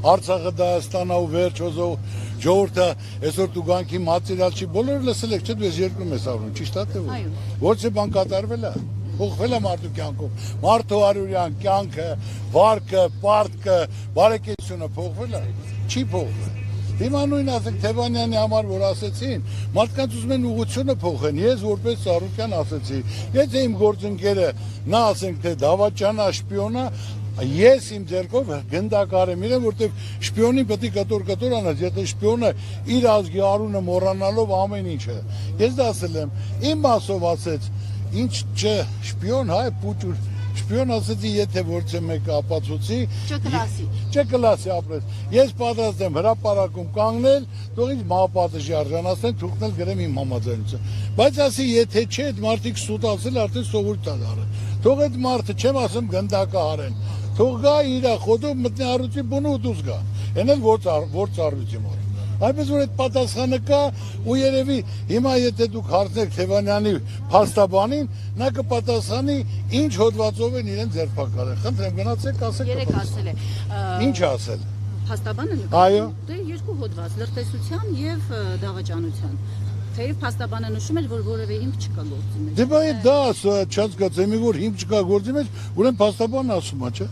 Արցախը Հայաստանն ու վերջ ժողովուրդը այսօր դուգանքի մատերիալ չի բոլորը լսել եք չէ՞ դու ես երկրում ես առնում ճիշտ է թե ոչ է բան կատարվել է փոխվել է մարդու կյանքում մարդու արյուրյան կյանքը վարկը պարտքը բարեկեցությունը փոխվել է չի փոխվել Հիմա նույն ասենք Թևանյանի համար որ ասեցին մարդկանց ուզում են ուղղությունը փոխեն ես որպես Սարոկյան ասեցի եթե իմ գործընկերը նա ասենք թե դավաճանա շպիոնա ես իմ ձեռքով գնդակարեմ իրեն որտեվ շպիոնին պետք է կտոր անած եթե շպիոնը իր ազգի արունը մոռանալով ամեն ինչը ես դա ասել եմ իմ մասով ասեց ինչ չէ շպիոն հայ պուճուր Շպիոն ասեցի, եթե որցե մեկը ապացուցի, չկլասի ապրես։ Ես պատրաստ եմ հրապարակում կանգնել, թող ինձ մահապատժի արժանացնեն, թողնել գրեմ իմ համաձայնությունը։ Բայց ասի, եթե չէ, այդ մարդիկ սուտ ասել, արդեն սովորույթ է դառել։ Թող այդ մարդը չեմ ասում գնդակահարեն։ Թող գա իր խոդով մտնի առույցի բունը ու դուրս գա։ Էն էլ որ ծառույցի մոտ։ Այնպես որ այդ պատասխանը կա ու երևի հիմա եթե դուք հարցնեք Թևանյանի փաստաբանին նա կպատասխանի ինչ հոդվածով են իրեն ձերբակալել խնդրեմ գնացեք ասեք երեք ասել է ինչ ասել փաստաբանը այո դե երկու հոդված լրտեսության եւ դավաճանության թեև փաստաբանը նշում էր որ որևէ հիմք չկա գործի մեջ դե բայց դա չհասկացա մի որ հիմք չկա գործի մեջ ուրեմն փաստաբանն ասում է չէ